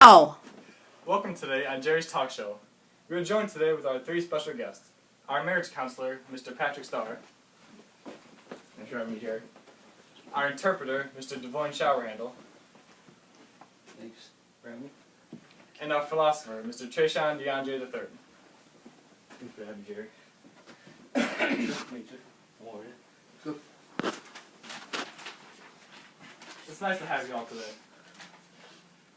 Oh! Welcome today on Jerry's Talk Show. We are joined today with our three special guests. Our marriage counselor, Mr. Patrick Starr. Thanks for having me here. Our interpreter, Mr. Devon Showerhandle. Thanks for having me. And our philosopher, Mr. Trayshawn DeAndre III. Thanks for having me, Jerry. Meet you. How are you? Good. It's nice to have you all today.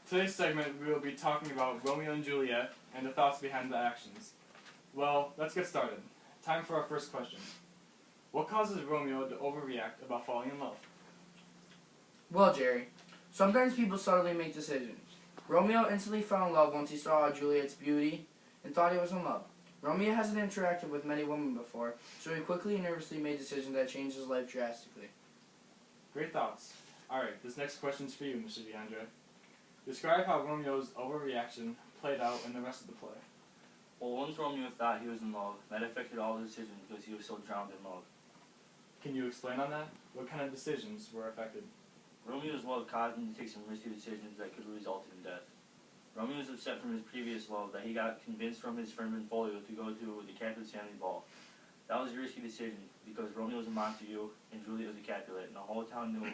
Today's segment, we will be talking about Romeo and Juliet and the thoughts behind the actions. Well, let's get started. Time for our first question. What causes Romeo to overreact about falling in love? Well, Jerry, sometimes people subtly make decisions. Romeo instantly fell in love once he saw Juliet's beauty and thought he was in love. Romeo hasn't interacted with many women before, so he quickly and nervously made decisions that changed his life drastically. Great thoughts. Alright, this next question's for you, Mr. DeAndre. Describe how Romeo's overreaction played out in the rest of the play. Well, once Romeo thought he was in love, that affected all his decisions because he was so drowned in love. Can you explain on that? What kind of decisions were affected? Romeo's love caused him to take some risky decisions that could have resulted in death. Romeo was upset from his previous love that he got convinced from his friend Benfolio to go to the Capulet's family ball. That was a risky decision because Romeo was a Montague and Juliet was a Capulet, and the whole town knew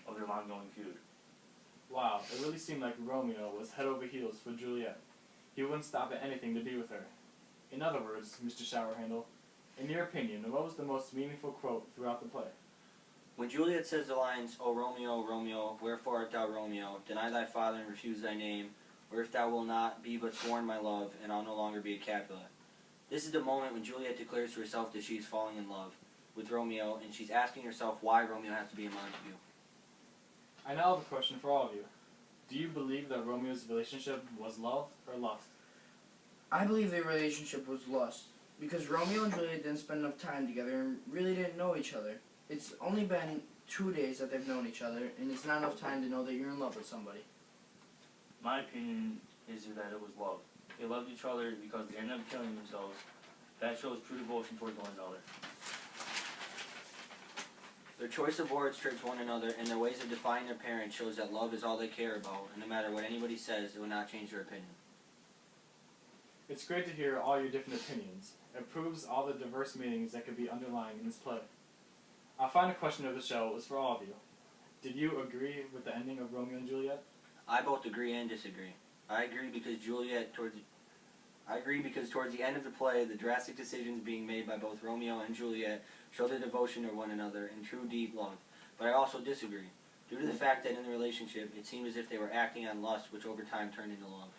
of their long-going feud. Wow, it really seemed like Romeo was head over heels for Juliet. He wouldn't stop at anything to be with her. In other words, Mr. Showerhandle, in your opinion, what was the most meaningful quote throughout the play? When Juliet says the lines, "O Romeo, Romeo, wherefore art thou Romeo? Deny thy father and refuse thy name, or if thou wilt not, be but sworn my love, and I'll no longer be a Capulet." This is the moment when Juliet declares to herself that she's falling in love with Romeo, and she's asking herself why Romeo has to be a Montague. I now have a question for all of you. Do you believe that Romeo's relationship was love or lust? I believe their relationship was lust, because Romeo and Juliet didn't spend enough time together and really didn't know each other. It's only been 2 days that they've known each other, and it's not enough time to know that you're in love with somebody. My opinion is that it was love. They loved each other because they ended up killing themselves. That shows true devotion towards one another. Their choice of words towards one another and their ways of defying their parents shows that love is all they care about, and no matter what anybody says, it will not change their opinion. It's great to hear all your different opinions. It proves all the diverse meanings that could be underlying in this play. Our final question of the show is for all of you. Did you agree with the ending of Romeo and Juliet? I both agree and disagree. I agree because towards the end of the play, the drastic decisions being made by both Romeo and Juliet show their devotion to one another and true deep love. But I also disagree, due to the fact that in the relationship, it seemed as if they were acting on lust, which over time turned into love.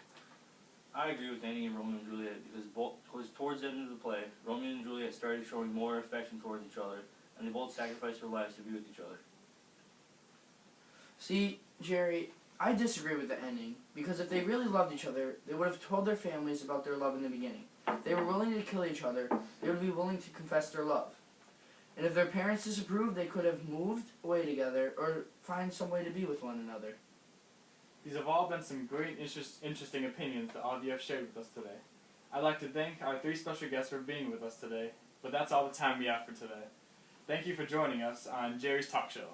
I agree with ending in Romeo and Juliet because towards the end of the play, Romeo and Juliet started showing more affection towards each other, and they both sacrificed their lives to be with each other. See, Jerry, I disagree with the ending, because if they really loved each other, they would have told their families about their love in the beginning. If they were willing to kill each other, they would be willing to confess their love. And if their parents disapproved, they could have moved away together or find some way to be with one another. These have all been some great, interesting opinions that all of you have shared with us today. I'd like to thank our three special guests for being with us today, but that's all the time we have for today. Thank you for joining us on Jerry's Talk Show.